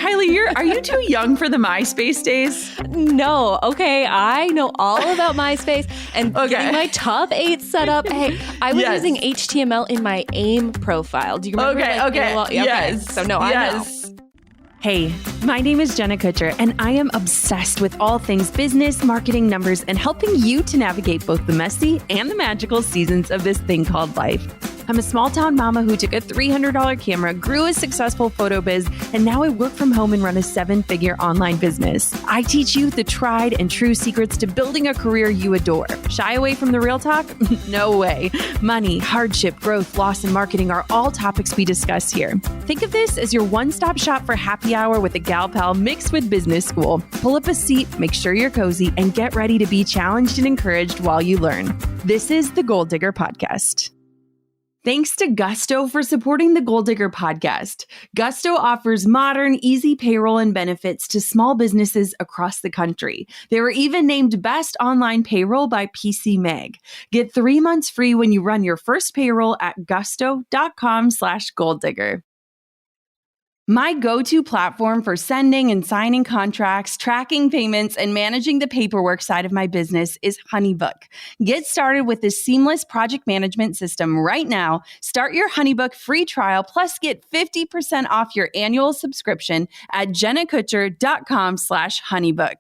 Kylie, are you too young for the MySpace days? No. Okay. I know all about MySpace and getting my top 8 set up. Hey, I was using HTML in my AIM profile. Do you remember? Yes. So no, I know. Hey, my name is Jenna Kutcher, and I am obsessed with all things business, marketing, numbers, and helping you to navigate both the messy and the magical seasons of this thing called life. I'm a small town mama who took a $300 camera, grew a successful photo biz, and now I work from home and run a 7-figure online business. I teach you the tried and true secrets to building a career you adore. Shy away from the real talk? No way. Money, hardship, growth, loss, and marketing are all topics we discuss here. Think of this as your one-stop shop for happy hour with a gal pal mixed with business school. Pull up a seat, make sure you're cozy, and get ready to be challenged and encouraged while you learn. This is the Goal Digger Podcast. Thanks to Gusto for supporting the Goal Digger Podcast. Gusto offers modern, easy payroll and benefits to small businesses across the country. They were even named Best Online Payroll by PC Mag. Get 3 months free when you run your first payroll at gusto.com/goaldigger. My go-to platform for sending and signing contracts, tracking payments, and managing the paperwork side of my business is HoneyBook. Get started with this seamless project management system right now. Start your HoneyBook free trial, plus get 50% off your annual subscription at jennakutcher.com/honeybook.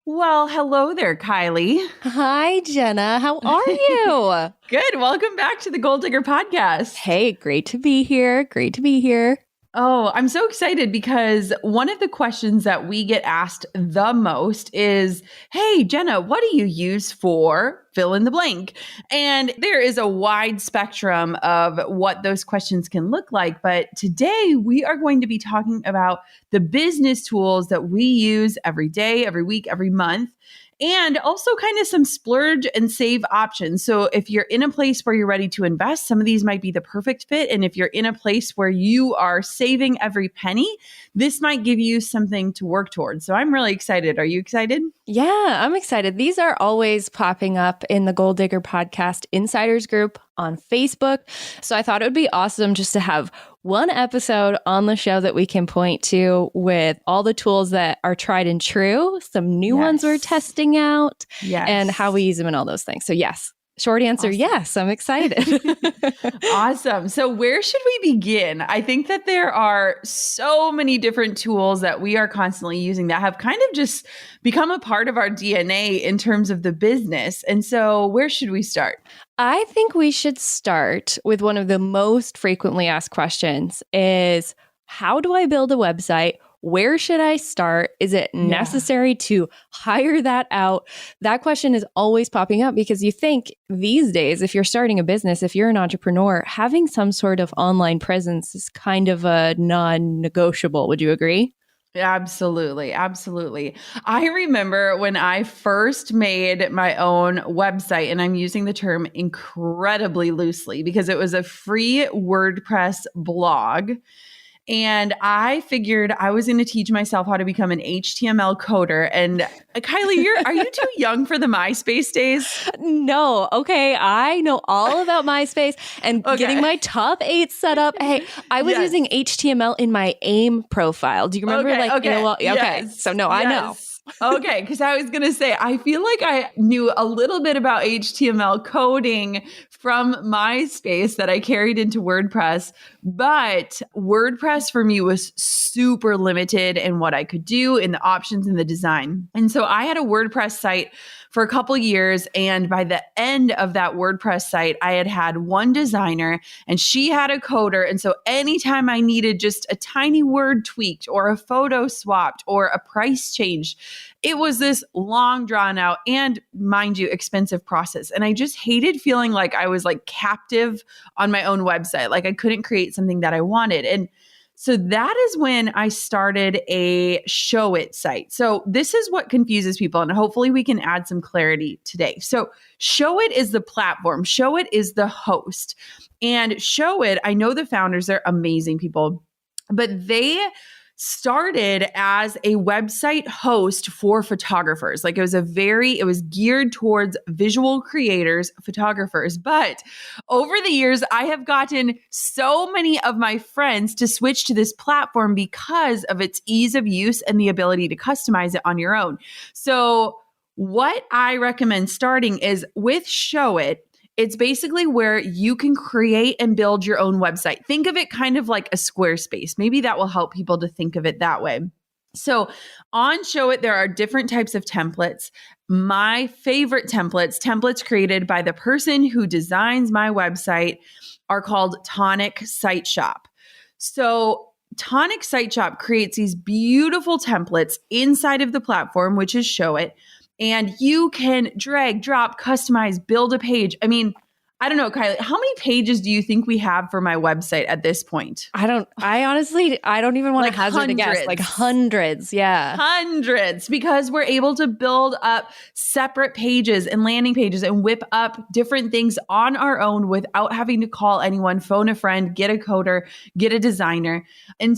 Well, hello there, Kylie. Hi, Jenna. How are you? Good. Welcome back to the Goal Digger Podcast. Hey, great to be here. Oh, I'm so excited because one of the questions that we get asked the most is, hey, Jenna, what do you use for fill in the blank? And there is a wide spectrum of what those questions can look like. But today we are going to be talking about the business tools that we use every day, every week, every month. And also kind of some splurge and save options. So if you're in a place where you're ready to invest, some of these might be the perfect fit. And if you're in a place where you are saving every penny, this might give you something to work towards. So I'm really excited. Are you excited? Yeah, I'm excited. These are always popping up in the Goal Digger Podcast Insiders group on Facebook. So I thought it would be awesome just to have one episode on the show that we can point to with all the tools that are tried and true, some new ones we're testing out, and how we use them and all those things. So yes, short answer, yes, I'm excited. Awesome. So where should we begin? I think that there are so many different tools that we are constantly using that have kind of just become a part of our DNA in terms of the business. And so where should we start? I think we should start with one of the most frequently asked questions is, how do I build a website? Where should I start? Is it necessary to hire that out? That question is always popping up because you think these days, if you're starting a business, if you're an entrepreneur, having some sort of online presence is kind of a non-negotiable. Would you agree? Absolutely. Absolutely. I remember when I first made my own website, and I'm using the term incredibly loosely because it was a free WordPress blog. And I figured I was going to teach myself how to become an HTML coder. And Kylie, are you too young for the MySpace days? No. Okay. I know all about MySpace and getting my top 8 set up. Hey, I was using HTML in my AIM profile. Do you remember? So no, I know. Okay, because I was going to say, I feel like I knew a little bit about HTML coding from MySpace that I carried into WordPress, but WordPress for me was super limited in what I could do, in the options, in the design. And so I had a WordPress site for a couple years. And by the end of that WordPress site, I had one designer and she had a coder. And so anytime I needed just a tiny word tweaked or a photo swapped or a price changed, it was this long drawn out and, mind you, expensive process. And I just hated feeling like I was like captive on my own website. Like I couldn't create something that I wanted. And so that is when I started a Showit site. So this is what confuses people, and hopefully we can add some clarity today. So Showit is the platform. Showit is the host. And Showit, I know the founders, they're amazing people, but they started as a website host for photographers. Like it was geared towards visual creators, photographers. But over the years, I have gotten so many of my friends to switch to this platform because of its ease of use and the ability to customize it on your own. So what I recommend starting is with Showit. It's basically where you can create and build your own website. Think of it kind of like a Squarespace. Maybe that will help people to think of it that way. So on Showit, there are different types of templates. My favorite templates created by the person who designs my website, are called Tonic Site Shop. So Tonic Site Shop creates these beautiful templates inside of the platform, which is Showit. And you can drag, drop, customize, build a page. I mean, I don't know, Kylie, how many pages do you think we have for my website at this point? I honestly don't even want to hazard a guess. Like hundreds. Yeah. Hundreds, because we're able to build up separate pages and landing pages and whip up different things on our own without having to call anyone, phone a friend, get a coder, get a designer. And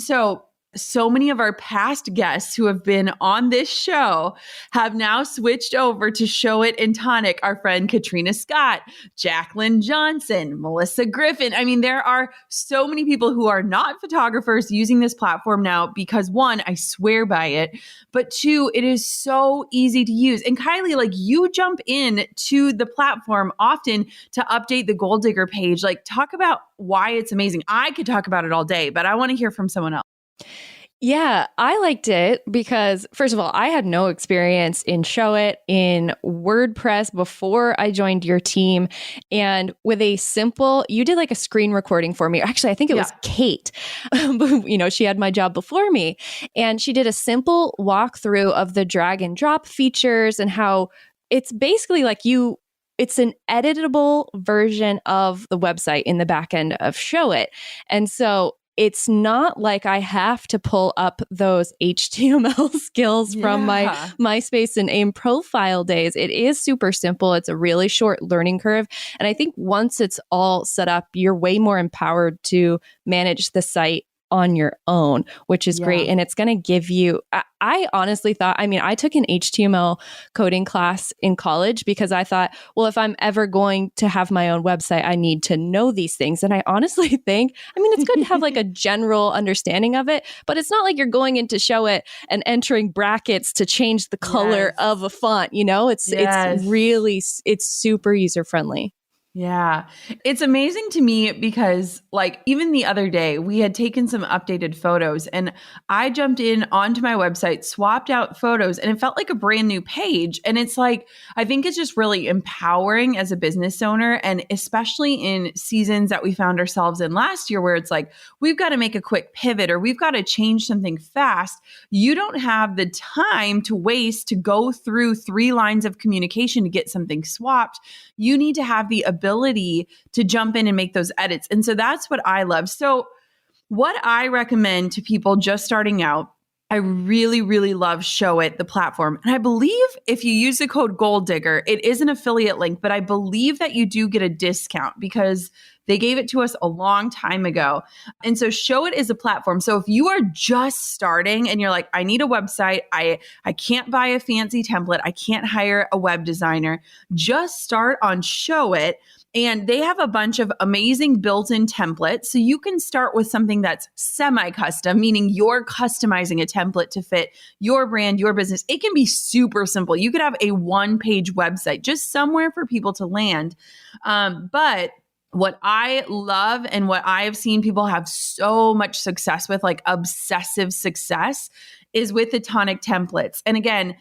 so many of our past guests who have been on this show have now switched over to Showit and Tonic. Our friend Katrina Scott, Jacqueline Johnson, Melissa Griffin. I mean, there are so many people who are not photographers using this platform now because one, I swear by it, but two, it is so easy to use. And Kylie, like you jump in to the platform often to update the Goal Digger page. Like talk about why it's amazing. I could talk about it all day, but I want to hear from someone else. Yeah, I liked it because, first of all, I had no experience in Showit, in WordPress before I joined your team. And with you did like a screen recording for me. Actually, I think it was Kate. She had my job before me. And she did a simple walkthrough of the drag and drop features and how it's basically like it's an editable version of the website in the back end of Showit. And so it's not like I have to pull up those HTML skills from my MySpace and AIM profile days. It is super simple. It's a really short learning curve. And I think once it's all set up, you're way more empowered to manage the site on your own, which is great. And it's going to give you, I honestly thought, I took an HTML coding class in college because I thought, well, if I'm ever going to have my own website, I need to know these things. And I honestly think, it's good to have like a general understanding of it, but it's not like you're going into Showit and entering brackets to change the color of a font. It's super user friendly. Yeah. It's amazing to me because like even the other day we had taken some updated photos and I jumped in onto my website, swapped out photos, and it felt like a brand new page. And it's like, I think it's just really empowering as a business owner. And especially in seasons that we found ourselves in last year, where it's like, we've got to make a quick pivot or we've got to change something fast. You don't have the time to waste to go through 3 lines of communication to get something swapped. You need to have the ability to jump in and make those edits. And so that's what I love. So what I recommend to people just starting out, I really, really love Showit, the platform. And I believe if you use the code Goal Digger, it is an affiliate link, but I believe that you do get a discount because they gave it to us a long time ago. And so Showit is a platform. So if you are just starting and you're like, I need a website, I can't buy a fancy template, I can't hire a web designer, just start on Showit. And they have a bunch of amazing built-in templates. So you can start with something that's semi-custom, meaning you're customizing a template to fit your brand, your business. It can be super simple. You could have a 1-page website, just somewhere for people to land. But what I love and what I have seen people have so much success with, like obsessive success, is with the Tonic templates. And again,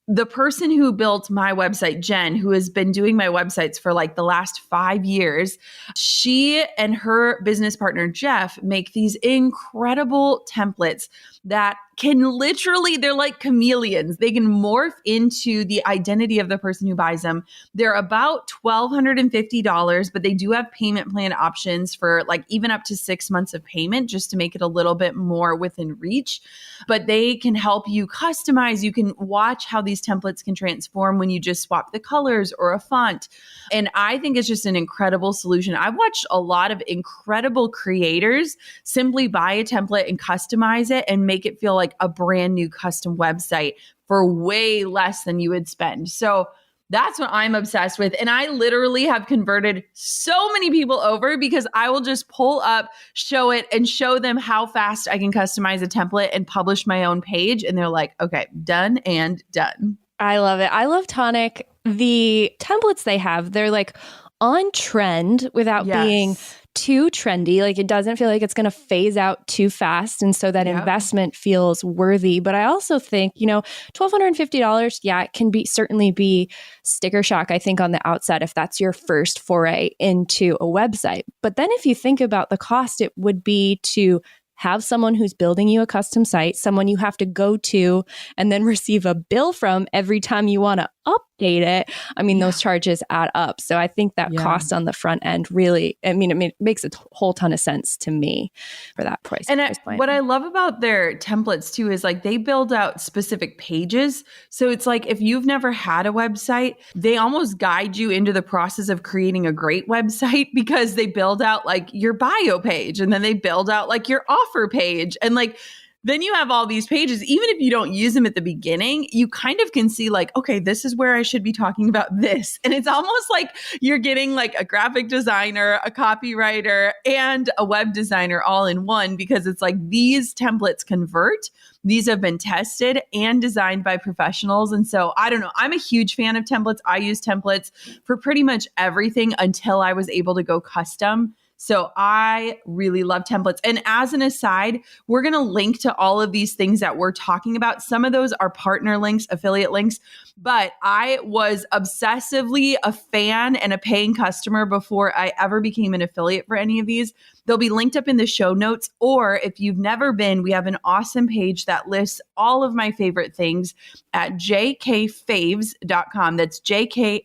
the person who built my website, Jen, who has been doing my websites for like the last 5 years, she and her business partner, Jeff, make these incredible templates that can literally, they're like chameleons. They can morph into the identity of the person who buys them. They're about $1,250, but they do have payment plan options for like even up to 6 months of payment just to make it a little bit more within reach. But they can help you customize. You can watch how these these templates can transform when you just swap the colors or a font. And I think it's just an incredible solution. I've watched a lot of incredible creators simply buy a template and customize it and make it feel like a brand new custom website for way less than you would spend. So that's what I'm obsessed with. And I literally have converted so many people over because I will just pull up, show it, and show them how fast I can customize a template and publish my own page. And they're like, okay, done and done. I love it. I love Tonic. The templates they have, they're like on trend without being too trendy. Like it doesn't feel like it's going to phase out too fast. And so that investment feels worthy. But I also think, $1,250, it can certainly be sticker shock, I think, on the outset if that's your first foray into a website. But then if you think about the cost, it would be to have someone who's building you a custom site, someone you have to go to and then receive a bill from every time you want to update it. I mean, those charges add up. So I think that cost on the front end really, it makes a whole ton of sense to me for that price. And point. What I love about their templates too is like they build out specific pages. So it's like if you've never had a website, they almost guide you into the process of creating a great website because they build out like your bio page and then they build out like your offer page. And like, then you have all these pages, even if you don't use them at the beginning, you kind of can see like, okay, this is where I should be talking about this. And it's almost like you're getting like a graphic designer, a copywriter, and a web designer all in one because it's like these templates convert. These have been tested and designed by professionals. And so I don't know, I'm a huge fan of templates. I use templates for pretty much everything until I was able to go custom. So I really love templates. And as an aside, we're going to link to all of these things that we're talking about. Some of those are partner links, affiliate links, but I was obsessively a fan and a paying customer before I ever became an affiliate for any of these. They'll be linked up in the show notes. Or if you've never been, we have an awesome page that lists all of my favorite things at jkfaves.com. That's jkfaves.com.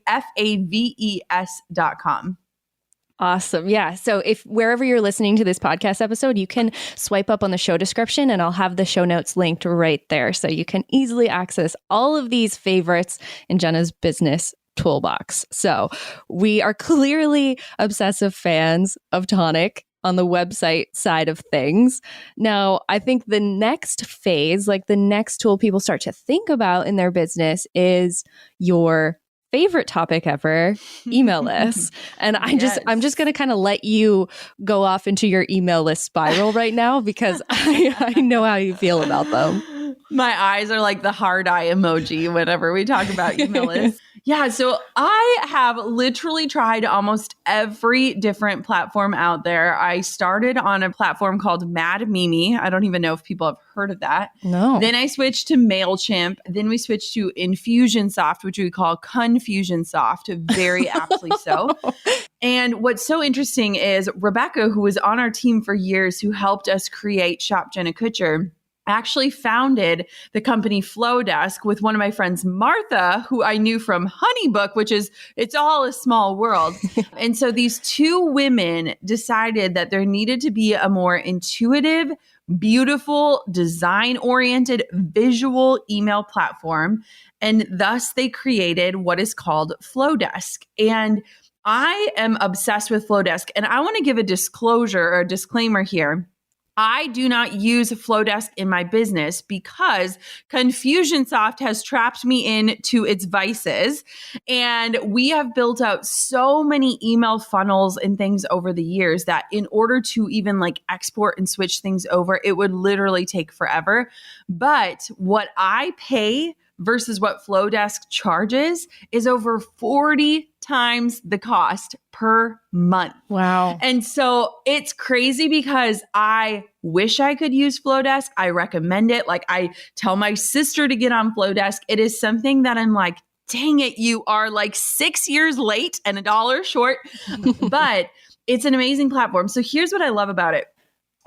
Awesome. Yeah. So if wherever you're listening to this podcast episode, you can swipe up on the show description and I'll have the show notes linked right there. So you can easily access all of these favorites in Jenna's business toolbox. So we are clearly obsessive fans of Tonic on the website side of things. Now, I think the next phase, like the next tool people start to think about in their business is your favorite topic ever, email lists. And I'm just going to kind of let you go off into your email list spiral right now because I know how you feel about them. My eyes are like the hard eye emoji whenever we talk about email lists. Yeah, so I have literally tried almost every different platform out there. I started on a platform called Mad Mimi. I don't even know if people have heard of that. No. Then I switched to MailChimp. Then we switched to Infusionsoft, which we call Confusionsoft, very aptly so. And what's so interesting is Rebecca, who was on our team for years, who helped us create Shop Jenna Kutcher, actually founded the company Flowdesk with one of my friends, Martha, who I knew from Honeybook, which is, it's all a small world. And so these two women decided that there needed to be a more intuitive, beautiful, design-oriented, visual email platform. And thus they created what is called Flowdesk. And I am obsessed with Flowdesk. And I want to give a disclosure or a disclaimer here. I do not use Flowdesk in my business because Confusionsoft has trapped me into its vices. And we have built out so many email funnels and things over the years that in order to even like export and switch things over, it would literally take forever. But what I pay versus what Flowdesk charges is over 40 times the cost per month. Wow. And so it's crazy because I wish I could use Flowdesk. I recommend it. Like I tell my sister to get on Flowdesk. It is something that I'm like, dang it, you are like 6 years late and $1 short, but it's an amazing platform. So here's what I love about it.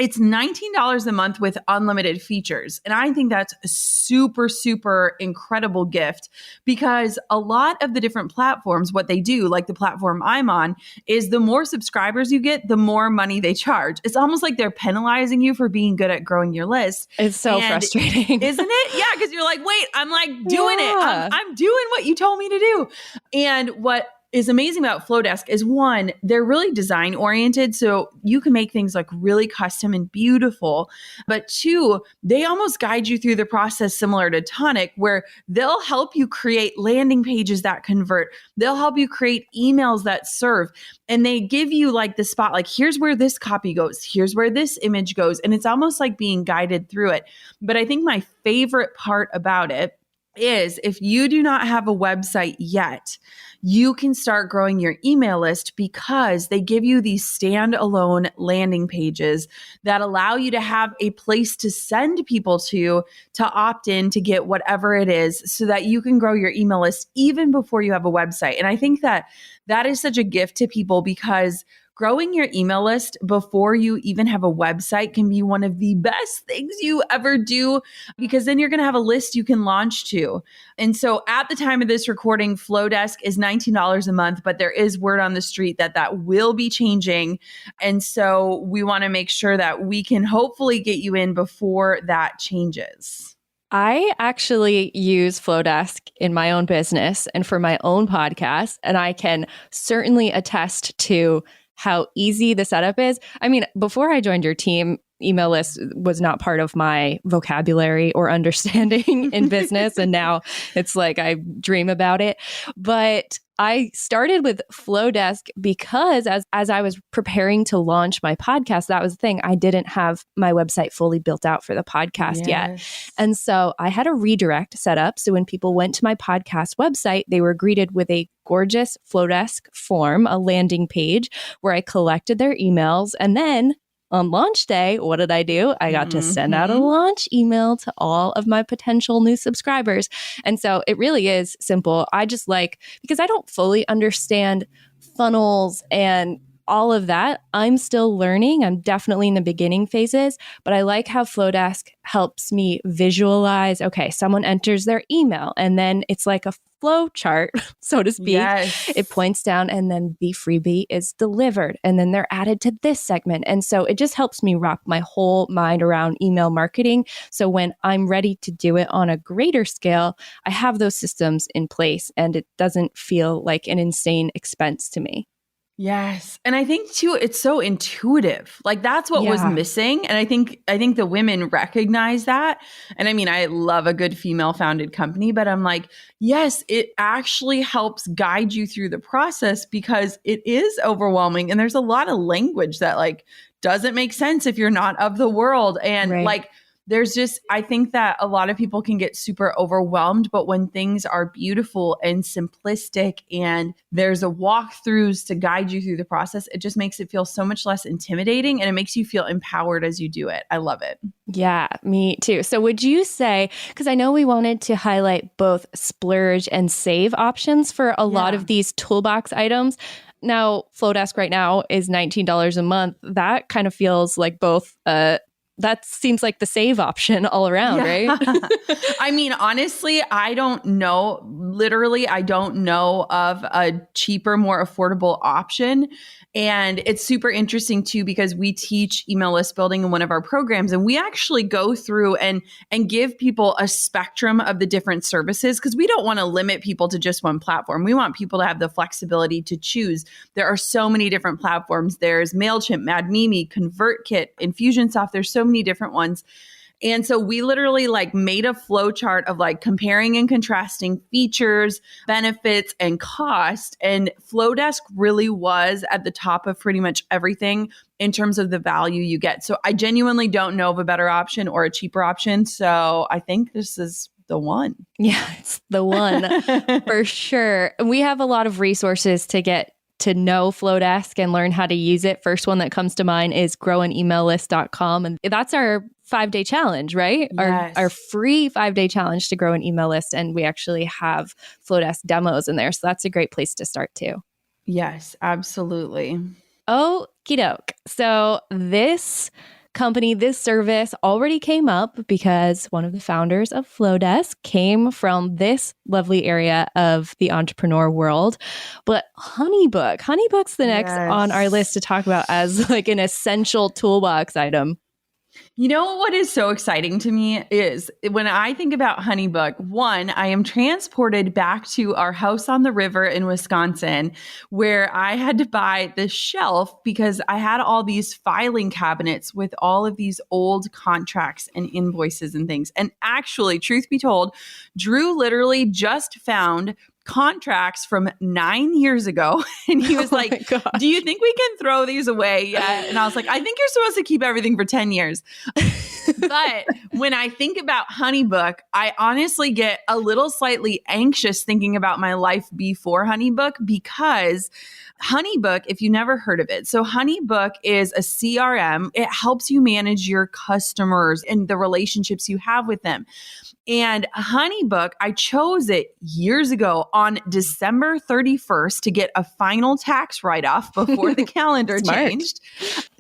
It's $19 a month with unlimited features. And I think that's a super, super incredible gift because a lot of the different platforms, what they do, like the platform I'm on, is the more subscribers you get, the more money they charge. It's almost like they're penalizing you for being good at growing your list. It's so frustrating. Isn't it? Yeah, because you're like, wait, I'm like doing it. I'm doing what you told me to do. And what is amazing about Flowdesk is one, they're really design oriented. So you can make things like really custom and beautiful. But two, they almost guide you through the process similar to Tonic, where they'll help you create landing pages that convert. They'll help you create emails that serve. And they give you like the spot, like, here's where this copy goes. Here's where this image goes. And it's almost like being guided through it. But I think my favorite part about it is if you do not have a website yet, you can start growing your email list because they give you these standalone landing pages that allow you to have a place to send people to opt in to get whatever it is so that you can grow your email list even before you have a website. And I think that that is such a gift to people because growing your email list before you even have a website can be one of the best things you ever do because then you're going to have a list you can launch to. And so at the time of this recording, Flowdesk is $19 a month, but there is word on the street that that will be changing. And so we want to make sure that we can hopefully get you in before that changes. I actually use Flowdesk in my own business and for my own podcast, and I can certainly attest to how easy the setup is. I mean, before I joined your team, email list was not part of my vocabulary or understanding in business. And now it's like I dream about it. But I started with Flowdesk because as I was preparing to launch my podcast, that was the thing. I didn't have my website fully built out for the podcast yet. And so I had a redirect set up. So when people went to my podcast website, they were greeted with a gorgeous Flowdesk form, a landing page where I collected their emails. And then on launch day, what did I do? I got to send out a launch email to all of my potential new subscribers. And so it really is simple. I just like, because I don't fully understand funnels and all of that. I'm still learning. I'm definitely in the beginning phases, but I like how Flowdesk helps me visualize, okay, someone enters their email and then it's like a flow chart, so to speak. Yes. It points down and then the freebie is delivered and then they're added to this segment. And so it just helps me wrap my whole mind around email marketing. So when I'm ready to do it on a greater scale, I have those systems in place and it doesn't feel like an insane expense to me. Yes. And I think too, it's so intuitive. Like that's what was missing. And I think the women recognize that. And I mean, I love a good female founded company, but I'm like, yes, it actually helps guide you through the process because it is overwhelming. And there's a lot of language that like doesn't make sense if you're not of the world. And like, there's just, I think that a lot of people can get super overwhelmed, but when things are beautiful and simplistic and there's a walkthroughs to guide you through the process, it just makes it feel so much less intimidating and it makes you feel empowered as you do it. I love it. Yeah, me too. So would you say, because I know we wanted to highlight both splurge and save options for a lot of these toolbox items. Now, Flowdesk right now is $19 a month. That kind of feels like both that seems like the save option all around, right? I mean, honestly, I don't know. Literally, I don't know of a cheaper, more affordable option. And it's super interesting too, because we teach email list building in one of our programs and we actually go through and give people a spectrum of the different services because we don't want to limit people to just one platform. We want people to have the flexibility to choose. There are so many different platforms. There's MailChimp, MadMimi, ConvertKit, Infusionsoft. There's so many different ones. And so we literally like made a flow chart of like comparing and contrasting features, benefits, and cost. And Flowdesk really was at the top of pretty much everything in terms of the value you get. So I genuinely don't know of a better option or a cheaper option. So I think this is the one. Yeah, it's the one for sure. We have a lot of resources to get to know Flowdesk and learn how to use it. First one that comes to mind is growanaemaillist.com. And that's our 5-day challenge, right? Yes. Our free 5-day challenge to grow an email list. And we actually have Flowdesk demos in there. So that's a great place to start too. Yes, absolutely. Okie doke. So this company, this service already came up because one of the founders of Flowdesk came from this lovely area of the entrepreneur world. But Honeybook's the next on our list to talk about as like an essential toolbox item. You know what is so exciting to me is when I think about HoneyBook, one, I am transported back to our house on the river in Wisconsin, where I had to buy this shelf because I had all these filing cabinets with all of these old contracts and invoices and things. And actually, truth be told, Drew literally just found contracts from 9 years ago. And he was like, do you think we can throw these away yet? And I was like, I think you're supposed to keep everything for 10 years. But when I think about HoneyBook, I honestly get a little slightly anxious thinking about my life before HoneyBook, because HoneyBook, if you never heard of it, so HoneyBook is a CRM. It helps you manage your customers and the relationships you have with them. And HoneyBook, I chose it years ago on December 31st to get a final tax write-off before the calendar changed,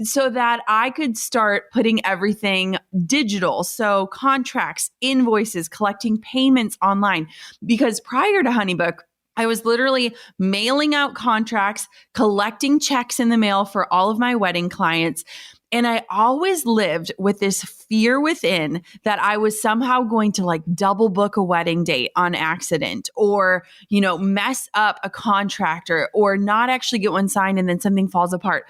so that I could start putting everything digital. So contracts, invoices, collecting payments online. Because prior to HoneyBook, I was literally mailing out contracts, collecting checks in the mail for all of my wedding clients. And I always lived with this fear within that I was somehow going to like double book a wedding date on accident, or, you know, mess up a contractor, or not actually get one signed and then something falls apart.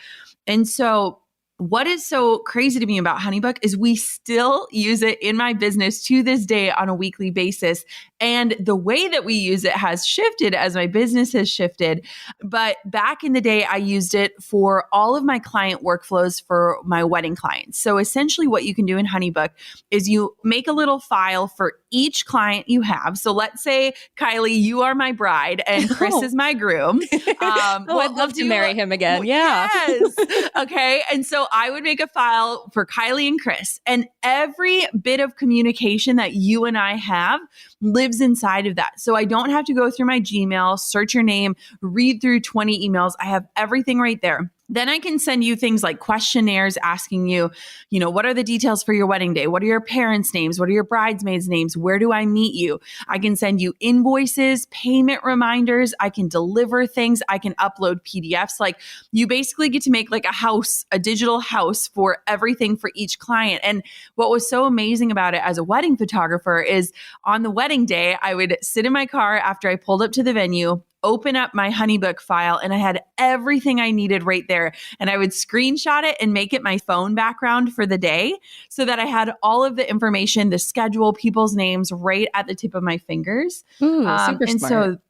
And so what is so crazy to me about HoneyBook is we still use it in my business to this day on a weekly basis. And the way that we use it has shifted as my business has shifted. But back in the day, I used it for all of my client workflows for my wedding clients. So essentially what you can do in HoneyBook is you make a little file for each client you have. So let's say, Kylie, you are my bride and Chris is my groom. I'd love to marry him again. Yeah. Yes. Okay. And so I would make a file for Kylie and Chris, and every bit of communication that you and I have lives inside of that. So I don't have to go through my Gmail, search your name, read through 20 emails. I have everything right there. Then I can send you things like questionnaires asking you, you know, what are the details for your wedding day? What are your parents' names? What are your bridesmaids' names? Where do I meet you? I can send you invoices, payment reminders. I can deliver things. I can upload PDFs. Like, you basically get to make like a house, a digital house for everything for each client. And what was so amazing about it as a wedding photographer is on the wedding day, I would sit in my car after I pulled up to the venue, open up my HoneyBook file, and I had everything I needed right there. And I would screenshot it and make it my phone background for the day, so that I had all of the information, the schedule, people's names right at the tip of my fingers. Ooh, super and smart.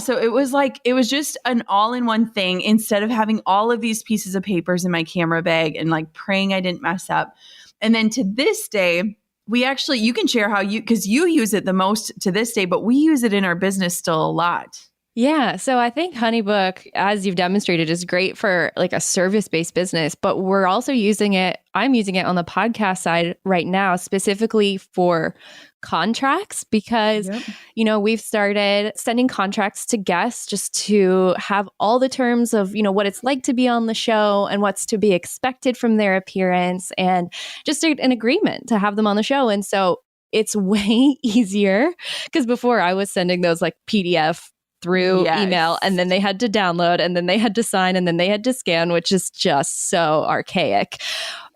So it was just an all-in-one thing, instead of having all of these pieces of papers in my camera bag and like praying I didn't mess up. And then to this day, you can share how because you use it the most to this day, but we use it in our business still a lot. Yeah. So I think HoneyBook, as you've demonstrated, is great for like a service-based business, but we're also using it. I'm using it on the podcast side right now, specifically for contracts, because, you know, we've started sending contracts to guests just to have all the terms of, you know, what it's like to be on the show and what's to be expected from their appearance, and just an agreement to have them on the show. And so it's way easier, because before I was sending those like PDF through email, and then they had to download, and then they had to sign, and then they had to scan, which is just so archaic.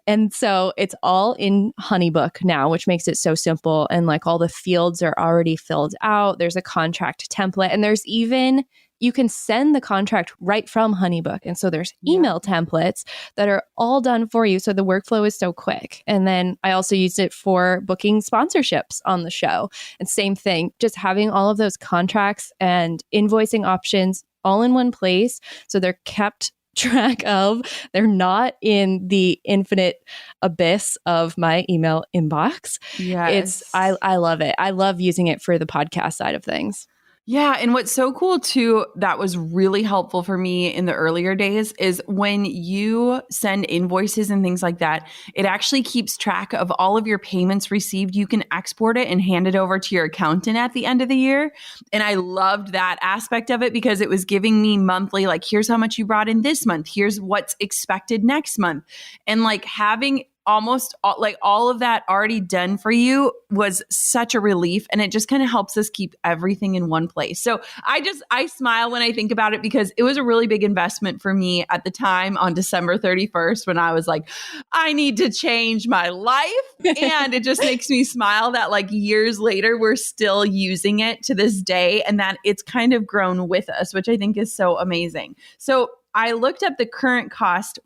And so it's all in HoneyBook now, which makes it so simple. And like all the fields are already filled out. There's a contract template, and there's even, you can send the contract right from HoneyBook. And so there's email templates that are all done for you. So the workflow is so quick. And then I also use it for booking sponsorships on the show. And same thing, just having all of those contracts and invoicing options all in one place. So they're kept track of. They're not in the infinite abyss of my email inbox. Yes. I love it. I love using it for the podcast side of things. Yeah. And what's so cool too, that was really helpful for me in the earlier days, is when you send invoices and things like that, it actually keeps track of all of your payments received. You can export it and hand it over to your accountant at the end of the year. And I loved that aspect of it, because it was giving me monthly, like, here's how much you brought in this month. Here's what's expected next month. And like having all of that already done for you was such a relief. And it just kind of helps us keep everything in one place. So I smile when I think about it because it was a really big investment for me at the time on December 31st when I was like, I need to change my life. And it just makes me smile that like years later, we're still using it to this day and that it's kind of grown with us, which I think is so amazing. So I looked up the current cost.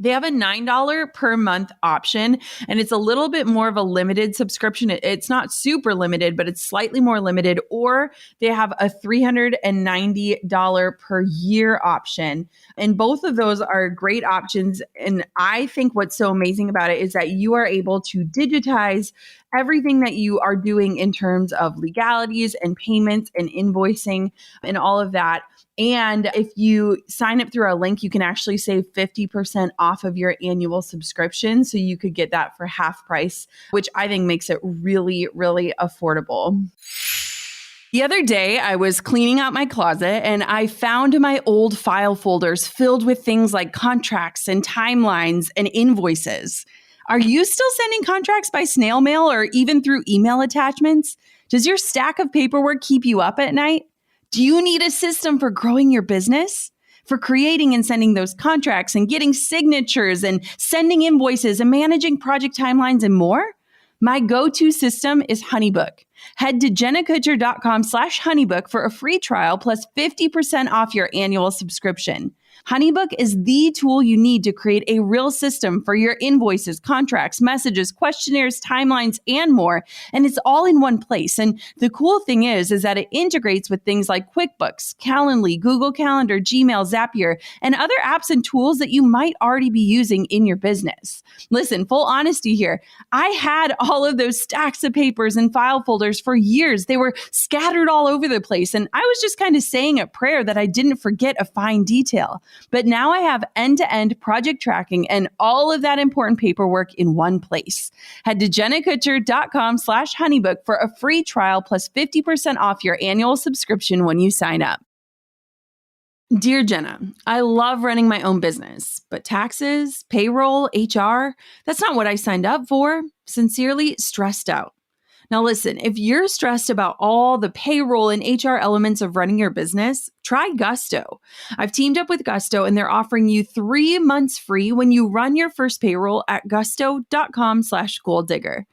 They have a $9 per month option, and it's a little bit more of a limited subscription. It's not super limited, but it's slightly more limited. Or they have a $390 per year option. And both of those are great options. And I think what's so amazing about it is that you are able to digitize everything that you are doing in terms of legalities and payments and invoicing and all of that. And if you sign up through our link, you can actually save 50% off of your annual subscription. So you could get that for half price, which I think makes it really, really affordable. The other day, I was cleaning out my closet and I found my old file folders filled with things like contracts and timelines and invoices. Are you still sending contracts by snail mail or even through email attachments? Does your stack of paperwork keep you up at night? Do you need a system for growing your business? For creating and sending those contracts and getting signatures and sending invoices and managing project timelines and more? My go-to system is HoneyBook. Head to jennakutcher.com/honeybook for a free trial plus 50% off your annual subscription. HoneyBook is the tool you need to create a real system for your invoices, contracts, messages, questionnaires, timelines, and more. And it's all in one place. And the cool thing is that it integrates with things like QuickBooks, Calendly, Google Calendar, Gmail, Zapier, and other apps and tools that you might already be using in your business. Listen, full honesty here. I had all of those stacks of papers and file folders for years. They were scattered all over the place. And I was just kind of saying a prayer that I didn't forget a fine detail. But now I have end-to-end project tracking and all of that important paperwork in one place. Head to jennakutcher.com/honeybook for a free trial plus 50% off your annual subscription when you sign up. Dear Jenna, I love running my own business, but taxes, payroll, HR, that's not what I signed up for. Sincerely, stressed out. Now listen, if you're stressed about all the payroll and HR elements of running your business, try Gusto. I've teamed up with Gusto and they're offering you 3 months free when you run your first payroll at gusto.com/goaldigger.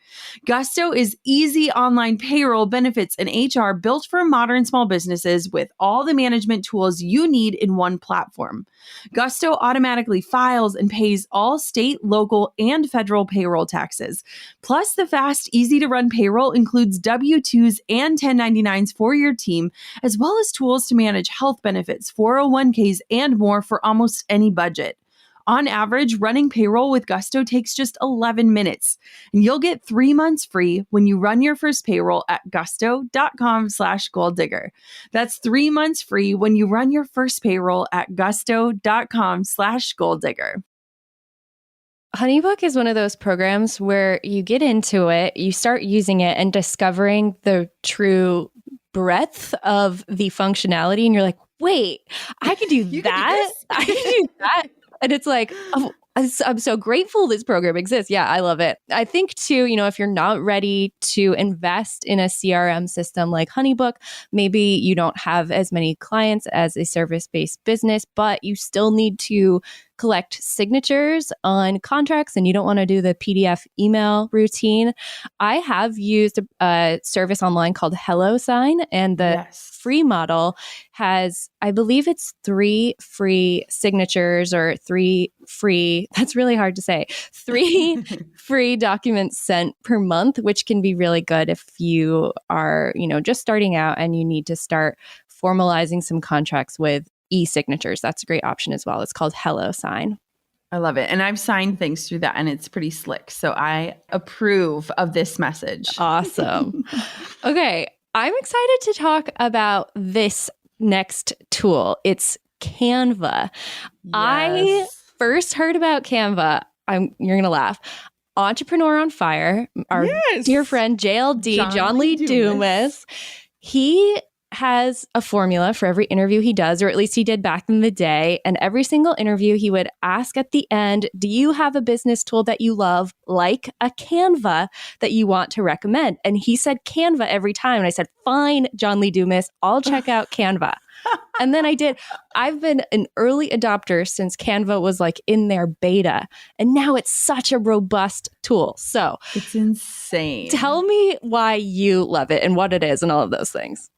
Gusto is easy online payroll, benefits, and HR built for modern small businesses with all the management tools you need in one platform. Gusto automatically files and pays all state, local, and federal payroll taxes. Plus, the fast, easy-to-run payroll includes W-2s and 1099s for your team, as well as tools to manage health benefits, 401ks, and more for almost any budget. On average, running payroll with Gusto takes just 11 minutes, and you'll get 3 months free when you run your first payroll at gusto.com/goaldigger. That's 3 months free when you run your first payroll at gusto.com/goaldigger. HoneyBook is one of those programs where you get into it, you start using it and discovering the true breadth of the functionality. And you're like, wait, I can do that. I can do that. And it's like, oh, I'm so grateful this program exists. Yeah, I love it. I think too, if you're not ready to invest in a CRM system like HoneyBook, maybe you don't have as many clients as a service-based business, but you still need to collect signatures on contracts and you don't want to do the PDF email routine. I have used a service online called HelloSign, and the free model has, I believe it's 3 free signatures or 3 free, that's really hard to say, 3 free documents sent per month, which can be really good if you are, just starting out and you need to start formalizing some contracts with e-signatures. That's a great option as well. It's called HelloSign. I love it. And I've signed things through that and it's pretty slick. So I approve of this message. Awesome. Okay. I'm excited to talk about this next tool. It's Canva. Yes. I first heard about Canva. You're going to laugh. Entrepreneur on Fire, our dear friend JLD, John Lee Dumas. He has a formula for every interview he does, or at least he did back in the day. And every single interview, he would ask at the end, do you have a business tool that you love, like a Canva, that you want to recommend? And he said Canva every time. And I said, fine, John Lee Dumas, I'll check out Canva. And then I did. I've been an early adopter since Canva was like in their beta. And now it's such a robust tool. So it's insane. Tell me why you love it and what it is and all of those things.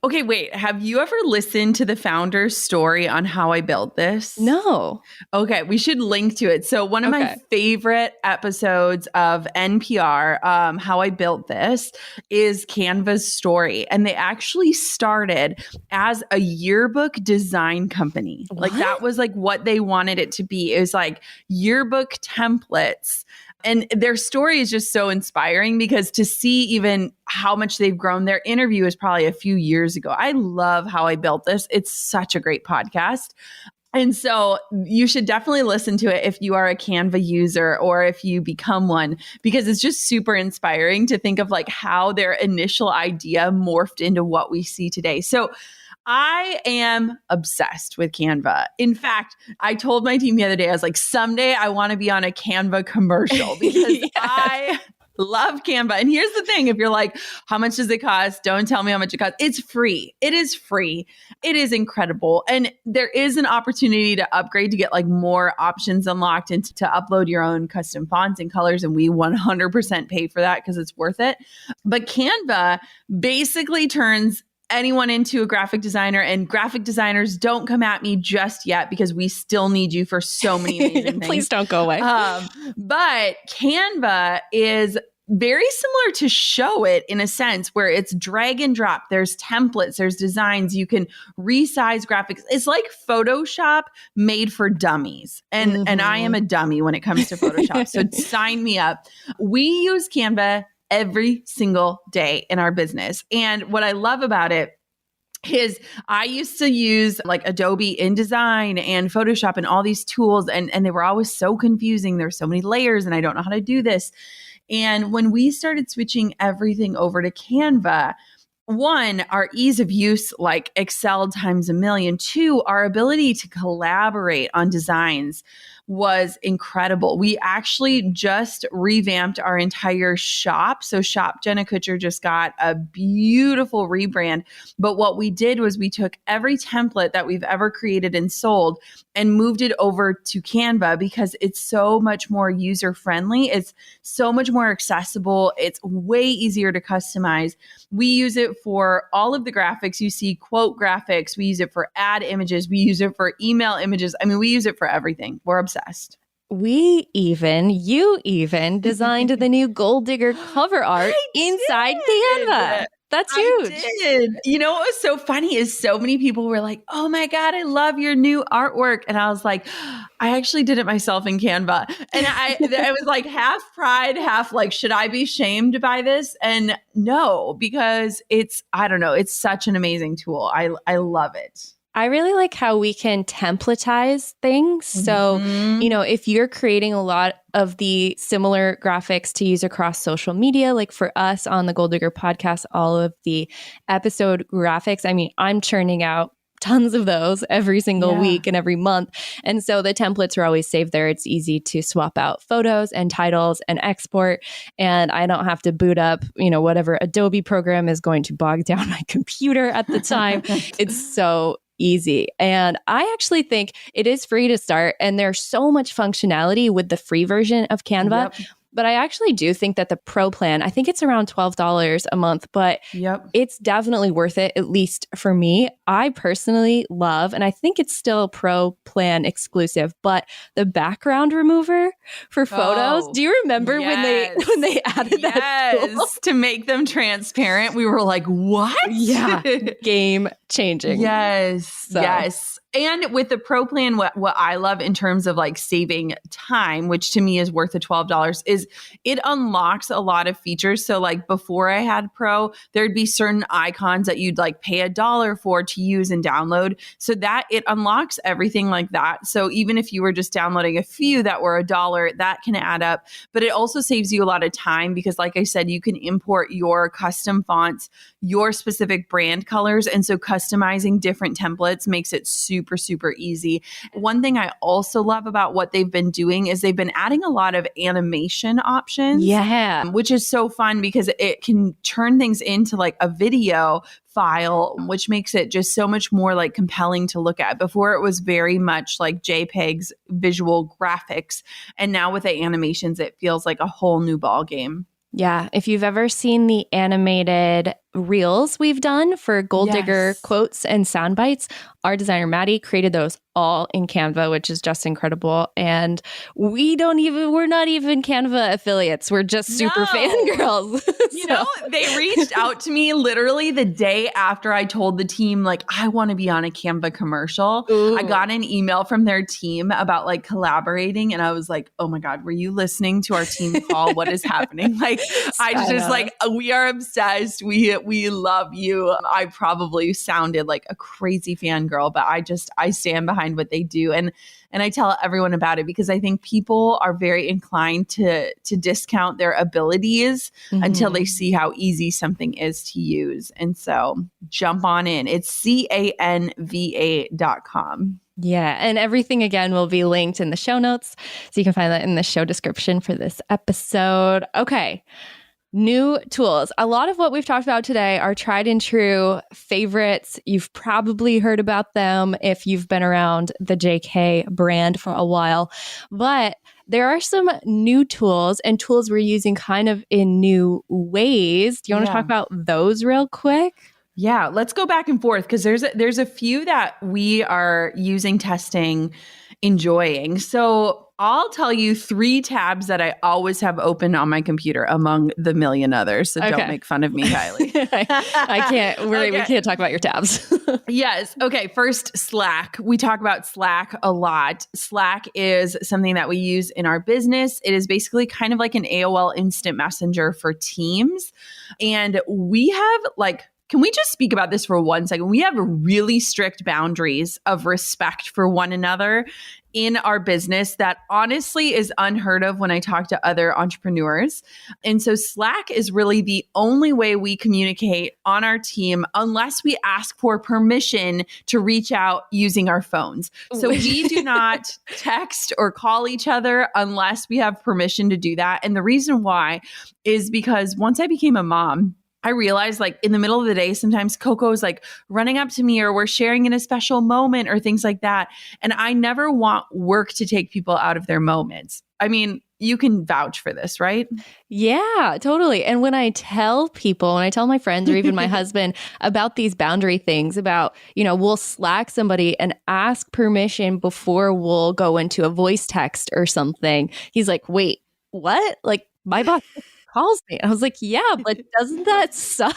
Okay, wait. Have you ever listened to the founder's story on how I built this? No. Okay, we should link to it. So one of my favorite episodes of NPR, How I Built This, is Canva's story. And they actually started as a yearbook design company. What? Like that was like what they wanted it to be. It was like yearbook templates. And their story is just so inspiring because to see even how much they've grown, their interview was probably a few years ago. I love How I Built This. It's such a great podcast. And so you should definitely listen to it if you are a Canva user or if you become one, because it's just super inspiring to think of like how their initial idea morphed into what we see today. So I am obsessed with Canva. In fact, I told my team the other day, I was like, someday I want to be on a Canva commercial because Yes. I love Canva. And here's the thing. If you're like, how much does it cost? Don't tell me how much it costs. It's free. It is free. It is incredible. And there is an opportunity to upgrade to get like more options unlocked and to upload your own custom fonts and colors. And we 100% pay for that because it's worth it. But Canva basically turns anyone into a graphic designer, and graphic designers, don't come at me just yet because we still need you for so many amazing things. Please don't go away. But Canva is very similar to Showit in a sense where it's drag and drop. There's templates, there's designs. You can resize graphics. It's like Photoshop made for dummies. And I am a dummy when it comes to Photoshop. So sign me up. We use Canva every single day in our business. And what I love about it is I used to use like Adobe InDesign and Photoshop and all these tools, and they were always so confusing. There's so many layers and I don't know how to do this. And when we started switching everything over to Canva, one, our ease of use, like Excel times a million. Two, our ability to collaborate on designs was incredible. We actually just revamped our entire shop. So Shop Jenna Kutcher just got a beautiful rebrand. But what we did was we took every template that we've ever created and sold and moved it over to Canva because it's so much more user friendly. It's so much more accessible. It's way easier to customize. We use it for all of the graphics. You see quote graphics. We use it for ad images. We use it for email images. I mean, we use it for everything. We're obsessed. You even designed the new Gold Digger cover art inside Canva. That's huge. I did. You know what was so funny is so many people were like, oh my God, I love your new artwork. And I was like, I actually did it myself in Canva. And I was like half pride, half like, should I be shamed by this? And no, because I don't know, it's such an amazing tool. I love it. I really like how we can templatize things. So, if you're creating a lot of the similar graphics to use across social media, like for us on the Gold Digger podcast, all of the episode graphics, I mean, I'm churning out tons of those every single week and every month. And so the templates are always saved there. It's easy to swap out photos and titles and export. And I don't have to boot up, whatever Adobe program is going to bog down my computer at the time. It's so easy. And I actually think it is free to start. And there's so much functionality with the free version of Canva. Yep. But I actually do think that the pro plan, I think it's around $12 a month, but it's definitely worth it, at least for me. I personally love, and I think it's still pro plan exclusive, but the background remover for photos. Do you remember when they added that tool? To make them transparent? We were like, what? Yeah. Game changing. Yes. And with the pro plan, what I love in terms of like saving time, which to me is worth the $12, is it unlocks a lot of features. So like before I had pro, there'd be certain icons that you'd like pay $1 for to use and download, so that it unlocks everything like that. So even if you were just downloading a few that were $1, that can add up. But it also saves you a lot of time because like I said, you can import your custom fonts, your specific brand colors. And so customizing different templates makes it super, super easy. One thing I also love about what they've been doing is they've been adding a lot of animation options. Yeah. Which is so fun because it can turn things into like a video file, which makes it just so much more like compelling to look at. Before it was very much like JPEGs, visual graphics. And now with the animations, it feels like a whole new ball game. Yeah. If you've ever seen the animated reels we've done for Gold Digger quotes and sound bites, our designer Maddie created those all in Canva, which is just incredible. And we're not even Canva affiliates. We're just super fangirls. You know, they reached out to me literally the day after I told the team, like, I want to be on a Canva commercial. Ooh. I got an email from their team about like collaborating. And I was like, oh my God, were you listening to our team call? What is happening? Like, I just like, we are obsessed. We love you. I probably sounded like a crazy fangirl, but I stand behind what they do. And I tell everyone about it because I think people are very inclined to discount their abilities until they see how easy something is to use. And so jump on in. It's canva.com. Yeah. And everything again will be linked in the show notes. So you can find that in the show description for this episode. Okay. New tools. A lot of what we've talked about today are tried and true favorites. You've probably heard about them if you've been around the JK brand for a while. But there are some new tools and tools we're using kind of in new ways. Do you want to talk about those real quick? Yeah, let's go back and forth because there's a few that we are using, testing, enjoying. So I'll tell you 3 tabs that I always have open on my computer among the million others. So don't make fun of me, Kylie. I can't. We can't talk about your tabs. Yes. Okay. First, Slack. We talk about Slack a lot. Slack is something that we use in our business. It is basically kind of like an AOL instant messenger for teams. And we have can we just speak about this for 1 second? We have really strict boundaries of respect for one another in our business that honestly is unheard of when I talk to other entrepreneurs. And so Slack is really the only way we communicate on our team unless we ask for permission to reach out using our phones. So we do not text or call each other unless we have permission to do that. And the reason why is because once I became a mom, I realized like in the middle of the day, sometimes Coco's like running up to me or we're sharing in a special moment or things like that. And I never want work to take people out of their moments. I mean, you can vouch for this, right? Yeah, totally. And when I tell my friends or even my husband about these boundary things about, we'll Slack somebody and ask permission before we'll go into a voice text or something. He's like, wait, what? Like my boss calls me. I was like, yeah, but doesn't that suck?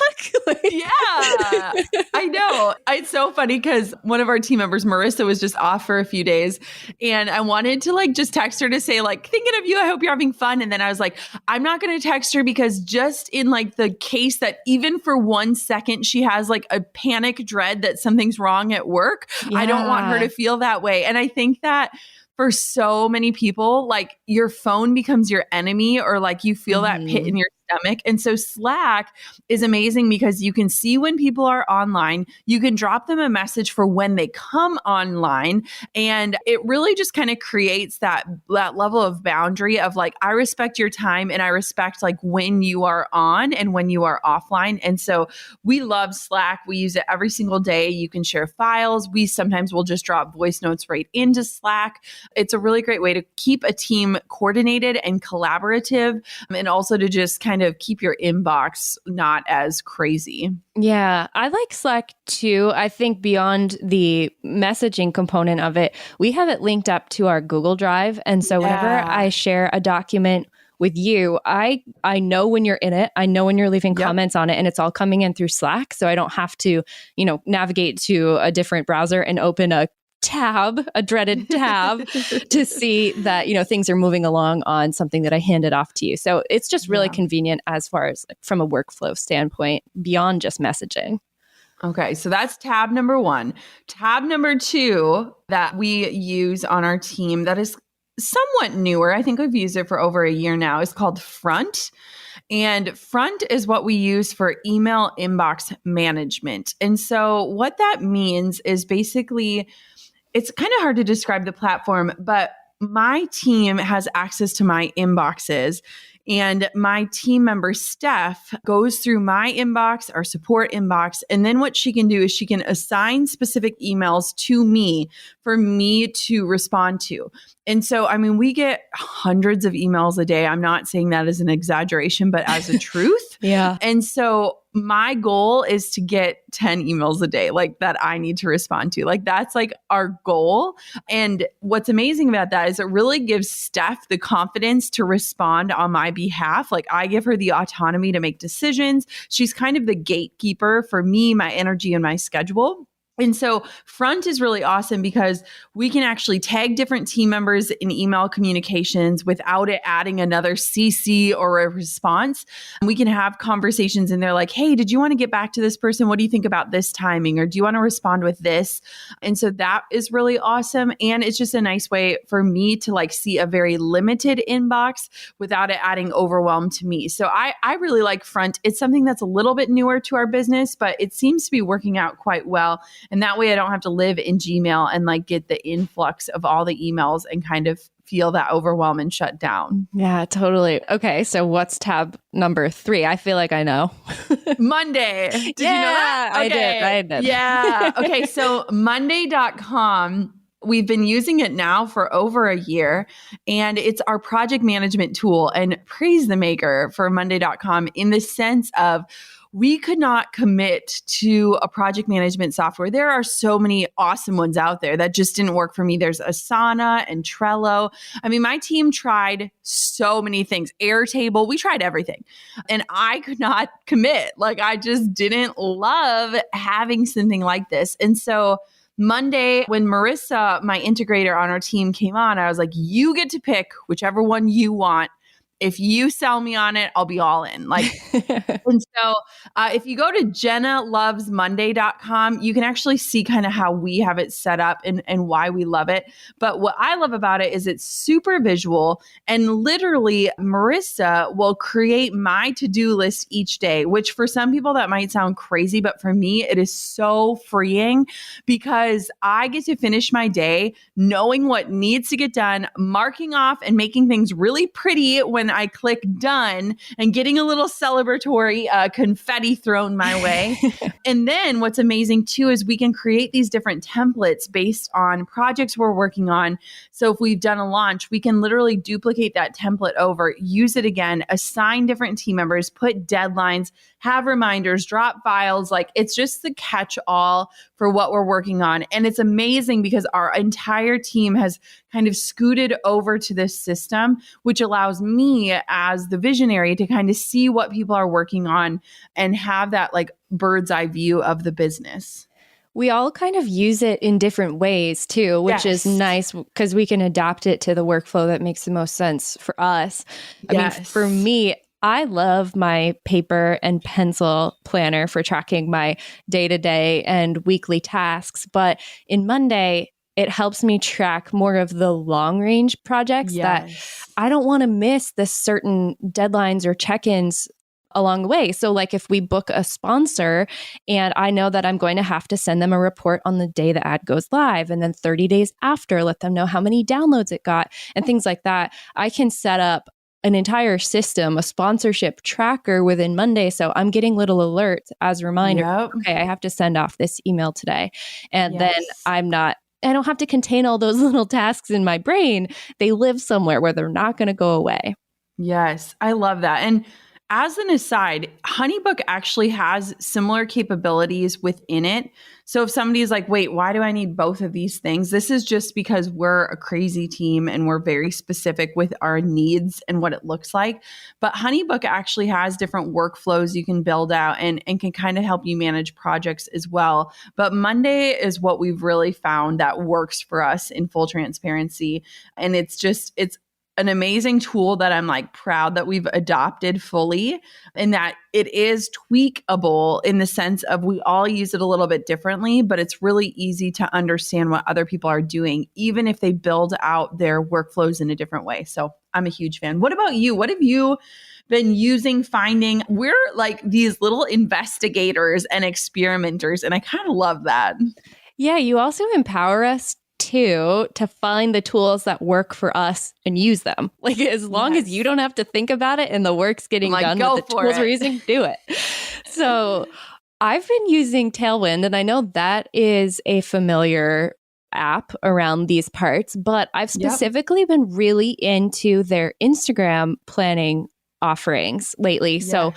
Yeah, I know. It's so funny because one of our team members, Marissa, was just off for a few days and I wanted to just text her to say thinking of you, I hope you're having fun. And then I was like, I'm not going to text her because just in the case that even for 1 second, she has a panic dread that something's wrong at work. Yeah. I don't want her to feel that way. And I think that for so many people, your phone becomes your enemy or you feel that pit in your stomach. And so Slack is amazing because you can see when people are online, you can drop them a message for when they come online. And it really just kind of creates that level of boundary of I respect your time and I respect when you are on and when you are offline. And so we love Slack. We use it every single day. You can share files. We sometimes will just drop voice notes right into Slack. It's a really great way to keep a team coordinated and collaborative and also to just kind of keep your inbox not as crazy. Yeah, I like Slack too. I think beyond the messaging component of it, we have it linked up to our Google Drive. And so whenever I share a document with you, I know when you're in it. I know when you're leaving comments on it and it's all coming in through Slack. So I don't have to, navigate to a different browser and open a tab, a dreaded tab, to see that, things are moving along on something that I handed off to you. So it's just really convenient as far as like from a workflow standpoint, beyond just messaging. Okay, so that's tab number 1. Tab number 2 that we use on our team that is somewhat newer, I think we've used it for over a year now, is called Front. And Front is what we use for email inbox management. And so what that means is basically, it's kind of hard to describe the platform, but my team has access to my inboxes. And my team member, Steph, goes through my inbox, our support inbox. And then what she can do is she can assign specific emails to me for me to respond to. And so, I mean, we get hundreds of emails a day. I'm not saying that as an exaggeration, but as a truth. Yeah. And so my goal is to get 10 emails a day, like that I need to respond to. Like that's like our goal. And what's amazing about that is it really gives Steph the confidence to respond on my behalf. Like I give her the autonomy to make decisions. She's kind of the gatekeeper for me, my energy, and my schedule. And so Front is really awesome because we can actually tag different team members in email communications without it adding another CC or a response. We can have conversations and they're like, hey, did you want to get back to this person? What do you think about this timing? Or do you want to respond with this? And so that is really awesome. And it's just a nice way for me to like see a very limited inbox without it adding overwhelm to me. So I really like Front. It's something that's a little bit newer to our business, but it seems to be working out quite well. And that way I don't have to live in Gmail and like get the influx of all the emails and kind of feel that overwhelm and shut down. Yeah, totally. Okay. So what's tab number 3? I feel like I know. Monday. Did you know that? Okay. I did. Yeah. Okay. So Monday.com, we've been using it now for over a year, and it's our project management tool. And praise the maker for Monday.com in the sense of we could not commit to a project management software. There are so many awesome ones out there that just didn't work for me. There's Asana and Trello. I mean, my team tried so many things. Airtable, we tried everything. And I could not commit. Like I just didn't love having something like this. And so Monday, when Marissa, my integrator on our team, came on, I was like, you get to pick whichever one you want. If you sell me on it, I'll be all in. Like, and so if you go to jennalovesmonday.com, you can actually see kind of how we have it set up and why we love it. But what I love about it is it's super visual, and literally Marissa will create my to-do list each day, which for some people that might sound crazy, but for me, it is so freeing because I get to finish my day knowing what needs to get done, marking off and making things really pretty when I click done and getting a little celebratory confetti thrown my way. And then what's amazing too is we can create these different templates based on projects we're working on. So if we've done a launch, we can literally duplicate that template over, use it again, assign different team members, put deadlines, have reminders, drop files. Like it's just the catch-all for what we're working on. And it's amazing because our entire team has kind of scooted over to this system, which allows me as the visionary to kind of see what people are working on and have that like bird's eye view of the business. We all kind of use it in different ways too, which is nice because we can adapt it to the workflow that makes the most sense for us. I mean, for me, I love my paper and pencil planner for tracking my day-to-day and weekly tasks. But in Monday, it helps me track more of the long-range projects that I don't want to miss the certain deadlines or check-ins along the way. So like if we book a sponsor and I know that I'm going to have to send them a report on the day the ad goes live, and then 30 days after, let them know how many downloads it got and things like that, I can set up an entire system, a sponsorship tracker within Monday. So I'm getting little alerts as a reminder, okay, I have to send off this email today. And then I don't have to contain all those little tasks in my brain. They live somewhere where they're not going to go away. Yes, I love that. And As an aside, HoneyBook actually has similar capabilities within it. So if somebody's like, wait, why do I need both of these things? This is just because we're a crazy team and we're very specific with our needs and what it looks like. But HoneyBook actually has different workflows you can build out and can kind of help you manage projects as well. But Monday is what we've really found that works for us in full transparency. And it's an amazing tool that I'm like proud that we've adopted fully, and that it is tweakable in the sense of we all use it a little bit differently, but it's really easy to understand what other people are doing, even if they build out their workflows in a different way. So I'm a huge fan. What about you? What have you been using, finding? We're like these little investigators and experimenters, and I kind of love that. Yeah, you also empower us to find the tools that work for us and use them. Like as long as you don't have to think about it and the work's getting done with the tools we're using, do it. So I've been using Tailwind, and I know that is a familiar app around these parts, but I've specifically been really into their Instagram planning offerings lately. Yes. So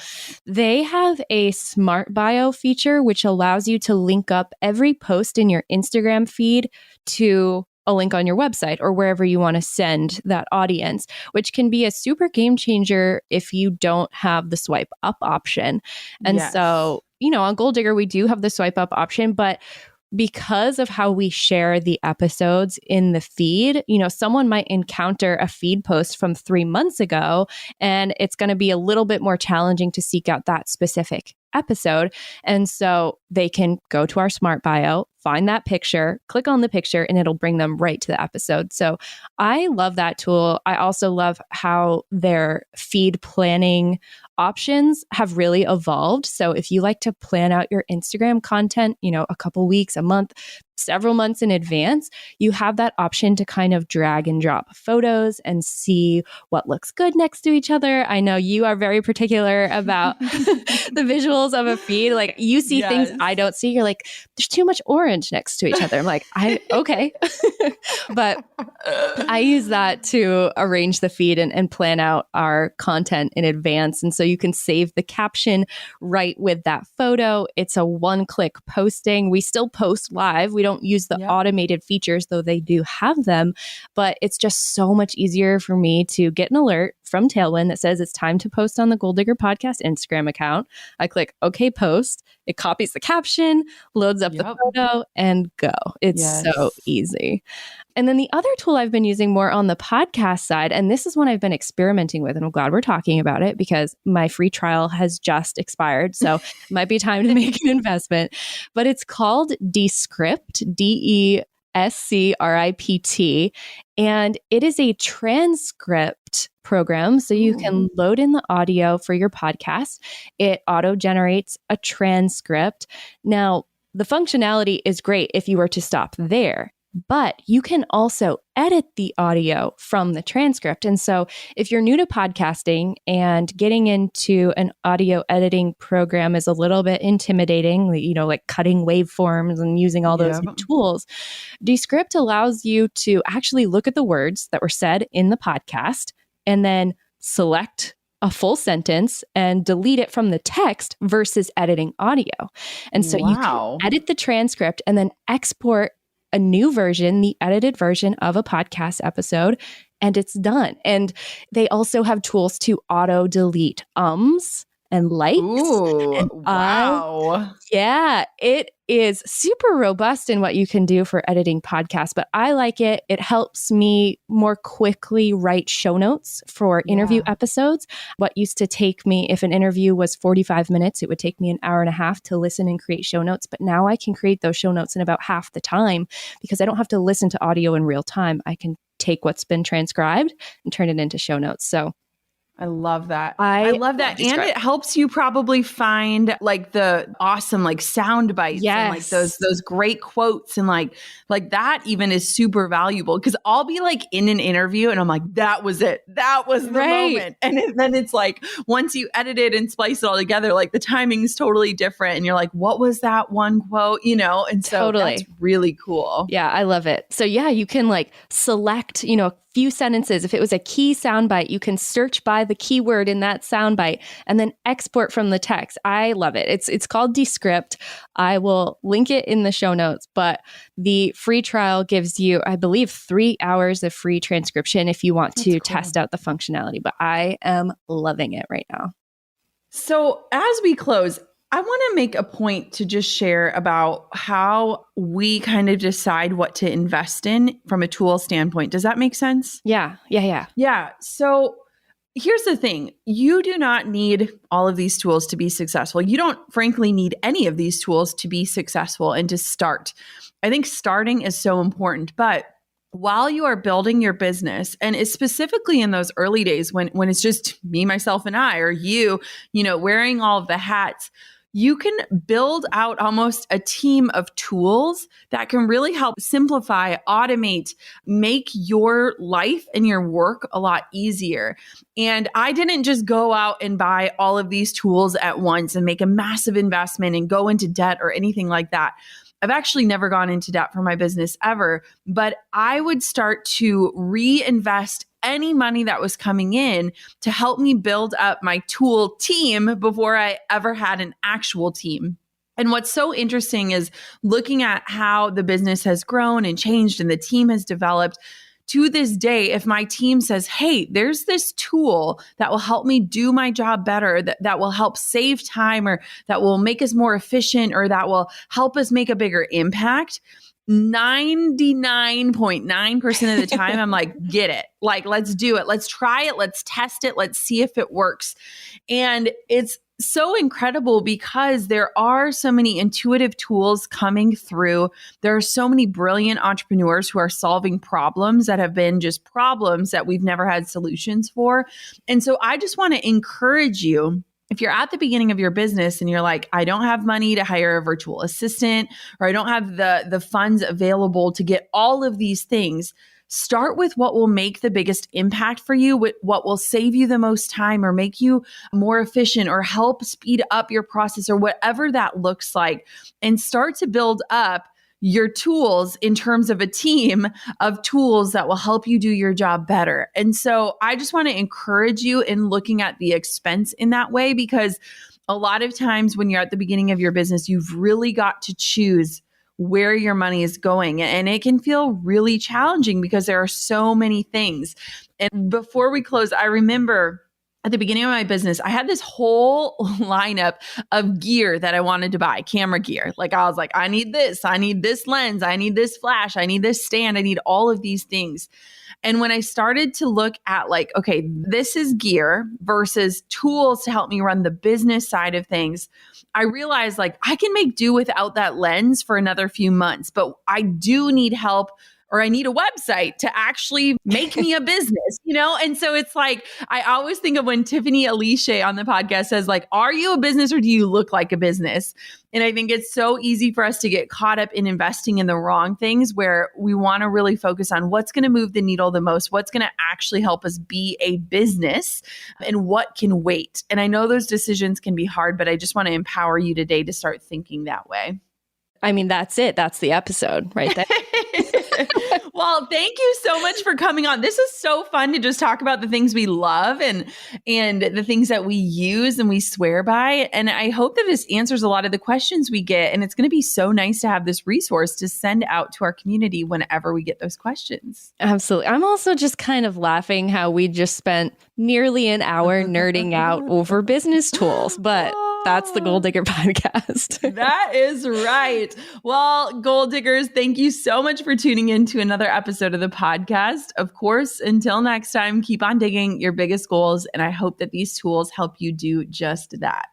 they have a smart bio feature, which allows you to link up every post in your Instagram feed to a link on your website or wherever you want to send that audience, which can be a super game changer if you don't have the swipe up option. And so, on Goal Digger, we do have the swipe up option, but because of how we share the episodes in the feed, someone might encounter a feed post from 3 months ago, and it's going to be a little bit more challenging to seek out that specific episode. And so they can go to our smart bio, find that picture, click on the picture, and it'll bring them right to the episode. So I love that tool. I also love how their feed planning options have really evolved. So if you like to plan out your Instagram content, a couple weeks, a month, several months in advance, you have that option to kind of drag and drop photos and see what looks good next to each other. I know you are very particular about the visuals of a feed. Like you see things I don't see. You're like, there's too much orange next to each other. I'm like, okay. But I use that to arrange the feed and plan out our content in advance. And so you can save the caption right with that photo. It's a one-click posting. We still post live. We don't use the automated features, though they do have them, but it's just so much easier for me to get an alert from Tailwind that says it's time to post on the Goal Digger Podcast Instagram account. I click OK post. It copies the caption, loads up the photo, and go. It's so easy. And then the other tool I've been using more on the podcast side, and this is one I've been experimenting with, and I'm glad we're talking about it because my free trial has just expired. So it might be time to make an investment. But it's called Descript, Descript. And it is a transcript program. So you can load in the audio for your podcast. It auto-generates a transcript. Now, the functionality is great if you were to stop there. But you can also edit the audio from the transcript. And so if you're new to podcasting and getting into an audio editing program is a little bit intimidating, like cutting waveforms and using all those tools, Descript allows you to actually look at the words that were said in the podcast and then select a full sentence and delete it from the text versus editing audio. And so you can edit the transcript and then export a new version, the edited version of a podcast episode, and it's done. And they also have tools to auto delete ums and likes. Ooh, and wow. It is super robust in what you can do for editing podcasts, but I like it. It helps me more quickly write show notes for interview episodes. What used to take me, if an interview was 45 minutes, it would take me an hour and a half to listen and create show notes. But now I can create those show notes in about half the time because I don't have to listen to audio in real time. I can take what's been transcribed and turn it into show notes. So I love that. I love that. And it helps you probably find like the awesome like sound bites and like those great quotes and like that even is super valuable because I'll be like in an interview and I'm like, that was it. That was the moment. And then it's like once you edit it and splice it all together, like the timing is totally different. And you're like, what was that one quote? And so that's really cool. Yeah, I love it. So yeah, you can like select, few sentences. If it was a key soundbite, you can search by the keyword in that soundbite and then export from the text. I love it. It's called Descript. I will link it in the show notes, but the free trial gives you, I believe, 3 hours of free transcription if you want to test out the functionality. But I am loving it right now. So as we close, I want to make a point to just share about how we kind of decide what to invest in from a tool standpoint. Does that make sense? Yeah. So here's the thing. You do not need all of these tools to be successful. You don't, frankly, need any of these tools to be successful and to start. I think starting is so important, but while you are building your business, and it's specifically in those early days when it's just me, myself, and I, or you wearing all of the hats, you can build out almost a team of tools that can really help simplify, automate, make your life and your work a lot easier. And I didn't just go out and buy all of these tools at once and make a massive investment and go into debt or anything like that. I've actually never gone into debt for my business ever, but I would start to reinvest any money that was coming in to help me build up my tool team before I ever had an actual team. And what's so interesting is looking at how the business has grown and changed and the team has developed. To this day, if my team says, hey, there's this tool that will help me do my job better, that will help save time, or that will make us more efficient, or that will help us make a bigger impact, 99.9% of the time, I'm like, get it. Like, let's do it. Let's try it. Let's test it. Let's see if it works. And it's so incredible because there are so many intuitive tools coming through. There are so many brilliant entrepreneurs who are solving problems that have been just problems that we've never had solutions for. And so I just want to encourage you, if you're at the beginning of your business and you're like, I don't have money to hire a virtual assistant, or I don't have the funds available to get all of these things, start with what will make the biggest impact for you, what will save you the most time or make you more efficient or help speed up your process or whatever that looks like, and start to build up your tools in terms of a team of tools that will help you do your job better. And so I just want to encourage you in looking at the expense in that way, because a lot of times when you're at the beginning of your business, you've really got to choose where your money is going. And it can feel really challenging because there are so many things. And before we close, I remember at the beginning of my business, I had this whole lineup of gear that I wanted to buy, camera gear. Like I was like, I need this lens, I need this flash, I need this stand, I need all of these things. And when I started to look at like, okay, this is gear versus tools to help me run the business side of things, I realized like I can make do without that lens for another few months, but I do need help, or I need a website to actually make me a business, And so it's like, I always think of when Tiffany Alicia on the podcast says like, are you a business or do you look like a business? And I think it's so easy for us to get caught up in investing in the wrong things, where we want to really focus on what's going to move the needle the most, what's going to actually help us be a business, and what can wait. And I know those decisions can be hard, but I just want to empower you today to start thinking that way. I mean, that's it. That's the episode right there. Well, thank you so much for coming on. This is so fun to just talk about the things we love and the things that we use and we swear by. And I hope that this answers a lot of the questions we get. And it's going to be so nice to have this resource to send out to our community whenever we get those questions. Absolutely. I'm also just kind of laughing how we just spent nearly an hour nerding out over business tools, but that's the Goal Digger podcast. That is right. Well, Goal Diggers, thank you so much for tuning in to another episode of the podcast. Of course, until next time, keep on digging your biggest goals. And I hope that these tools help you do just that.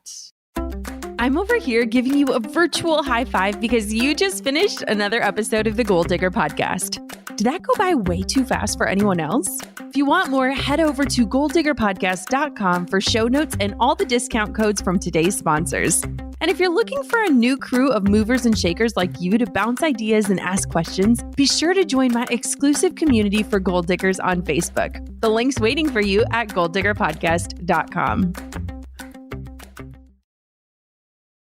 I'm over here giving you a virtual high five because you just finished another episode of the Goal Digger podcast. Did that go by way too fast for anyone else? If you want more, head over to goaldiggerpodcast.com for show notes and all the discount codes from today's sponsors. And if you're looking for a new crew of movers and shakers like you to bounce ideas and ask questions, be sure to join my exclusive community for Goal Diggers on Facebook. The link's waiting for you at goaldiggerpodcast.com.